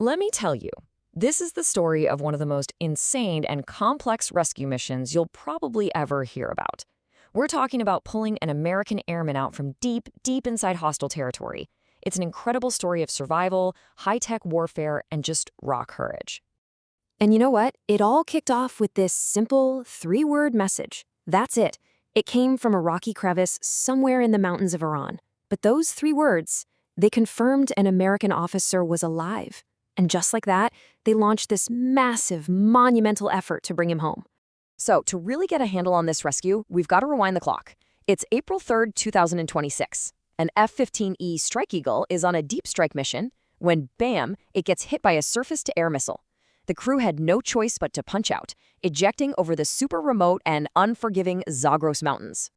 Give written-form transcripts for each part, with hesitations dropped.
Let me tell you, this is the story of one of the most insane and complex rescue missions you'll probably ever hear about. We're talking about pulling an American airman out from deep, deep inside hostile territory. It's an incredible story of survival, high-tech warfare, and just raw courage. And you know what? It all kicked off with this simple three-word message. That's it. It came from a rocky crevice somewhere in the mountains of Iran. But those three words, they confirmed an American officer was alive. And just like that, they launched this massive, monumental effort to bring him home. So, to really get a handle on this rescue, we've got to rewind the clock. It's April 3rd, 2026. An F-15E Strike Eagle is on a deep strike mission when, bam, it gets hit by a surface-to-air missile. The crew had no choice but to punch out, ejecting over the super remote and unforgiving Zagros Mountains.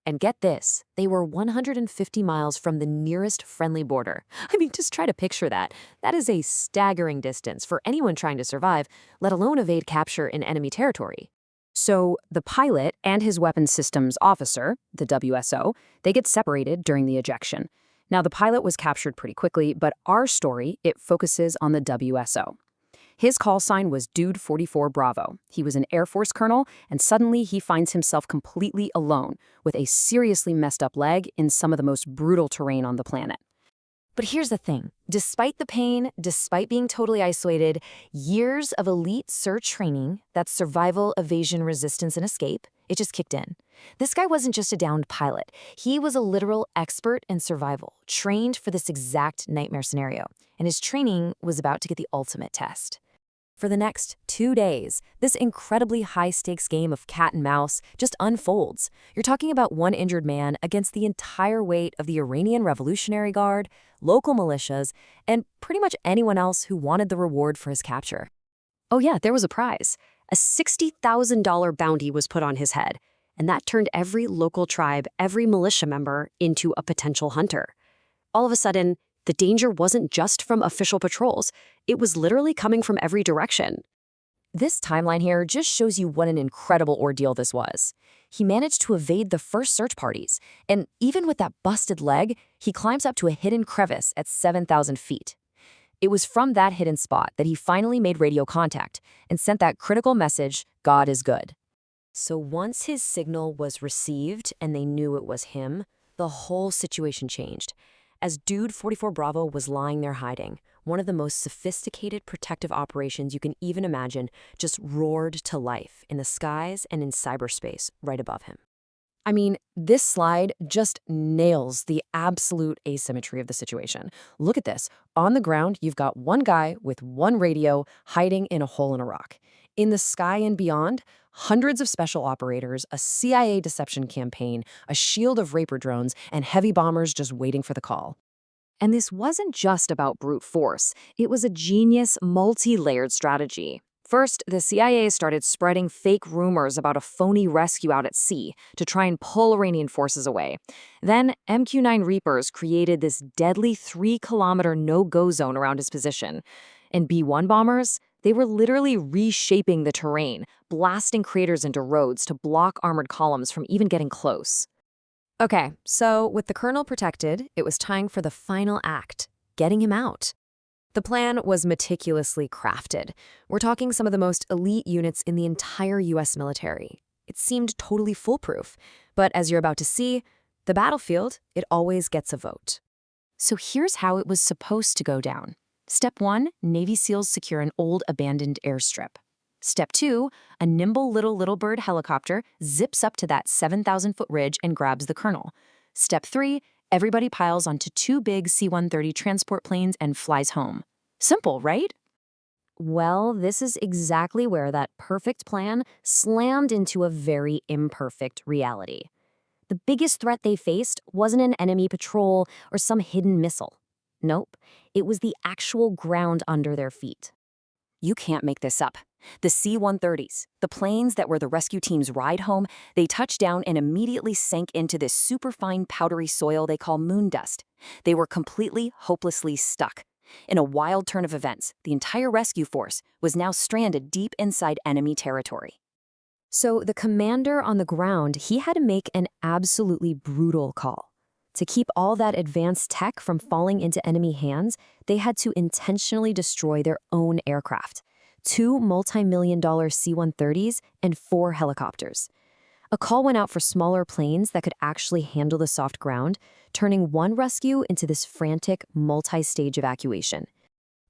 And get this, they were 150 miles from the nearest friendly border. I mean, just try to picture that. That is a staggering distance for anyone trying to survive, let alone evade capture in enemy territory. So the pilot and his weapons systems officer, the WSO, they get separated during the ejection. Now, the pilot was captured pretty quickly, but our story, it focuses on the WSO. His call sign was Dude 44 Bravo. He was an Air Force colonel, and suddenly he finds himself completely alone with a seriously messed up leg in some of the most brutal terrain on the planet. But here's the thing. Despite the pain, despite being totally isolated, years of elite search training, that's survival, evasion, resistance, and escape, it just kicked in. This guy wasn't just a downed pilot. He was a literal expert in survival, trained for this exact nightmare scenario. And his training was about to get the ultimate test. For the next 2 days, this incredibly high-stakes game of cat and mouse just unfolds. You're talking about one injured man against the entire weight of the Iranian Revolutionary Guard, local militias, and pretty much anyone else who wanted the reward for his capture. Oh yeah, there was a prize. A $60,000 bounty was put on his head, and that turned every local tribe, every militia member, into a potential hunter. All of a sudden, the danger wasn't just from official patrols. It was literally coming from every direction. This timeline here just shows you what an incredible ordeal this was. He managed to evade the first search parties, and even with that busted leg, he climbs up to a hidden crevice at 7,000 feet. It was from that hidden spot that he finally made radio contact and sent that critical message, God is good. So once his signal was received and they knew it was him, the whole situation changed. As Dude 44 Bravo was lying there hiding, one of the most sophisticated protective operations you can even imagine just roared to life in the skies and in cyberspace right above him. I mean, this slide just nails the absolute asymmetry of the situation. Look at this. On the ground, you've got one guy with one radio hiding in a hole in a rock. In the sky and beyond, hundreds of special operators, a CIA deception campaign, a shield of Raper drones, and heavy bombers just waiting for the call. And this wasn't just about brute force. It was a genius, multi-layered strategy. First, the CIA started spreading fake rumors about a phony rescue out at sea to try and pull Iranian forces away. Then, MQ-9 Reapers created this deadly 3-kilometer no-go zone around his position. And B-1 bombers, they were literally reshaping the terrain, blasting craters into roads to block armored columns from even getting close. Okay, so with the colonel protected, it was time for the final act, getting him out. The plan was meticulously crafted. We're talking some of the most elite units in the entire US military. It seemed totally foolproof, but as you're about to see, the battlefield, it always gets a vote. So here's how it was supposed to go down. Step 1, Navy SEALs secure an old abandoned airstrip. Step 2, a nimble little bird helicopter zips up to that 7,000-foot ridge and grabs the colonel. Step 3, everybody piles onto 2 big C-130 transport planes and flies home. Simple, right? Well, this is exactly where that perfect plan slammed into a very imperfect reality. The biggest threat they faced wasn't an enemy patrol or some hidden missile. Nope, it was the actual ground under their feet. You can't make this up. The C-130s, the planes that were the rescue team's ride home, they touched down and immediately sank into this superfine powdery soil they call moon dust. They were completely, hopelessly stuck. In a wild turn of events, the entire rescue force was now stranded deep inside enemy territory. So the commander on the ground, he had to make an absolutely brutal call. To keep all that advanced tech from falling into enemy hands, they had to intentionally destroy their own aircraft. 2 multi-million-dollar C-130s and 4 helicopters. A call went out for smaller planes that could actually handle the soft ground, turning one rescue into this frantic, multi-stage evacuation.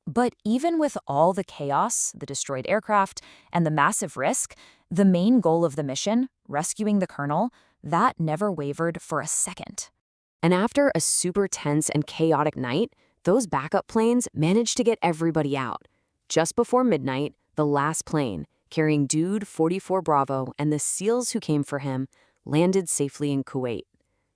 But even with all the chaos, the destroyed aircraft, and the massive risk, the main goal of the mission, rescuing the colonel, that never wavered for a second. And after a super tense and chaotic night, those backup planes managed to get everybody out. Just before midnight, the last plane, carrying Dude 44 Bravo and the SEALs who came for him, landed safely in Kuwait.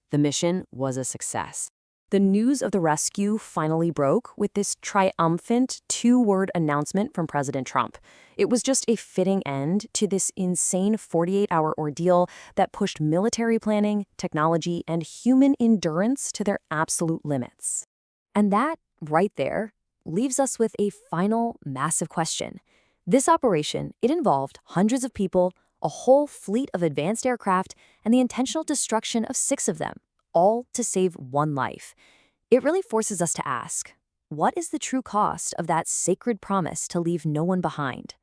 The mission was a success. The news of the rescue finally broke with this triumphant 2-word announcement from President Trump. It was just a fitting end to this insane 48-hour ordeal that pushed military planning, technology, and human endurance to their absolute limits. And that, right there, leaves us with a final massive question. This operation, it involved hundreds of people, a whole fleet of advanced aircraft, and the intentional destruction of 6 of them, all to save 1 life. It really forces us to ask, what is the true cost of that sacred promise to leave no one behind?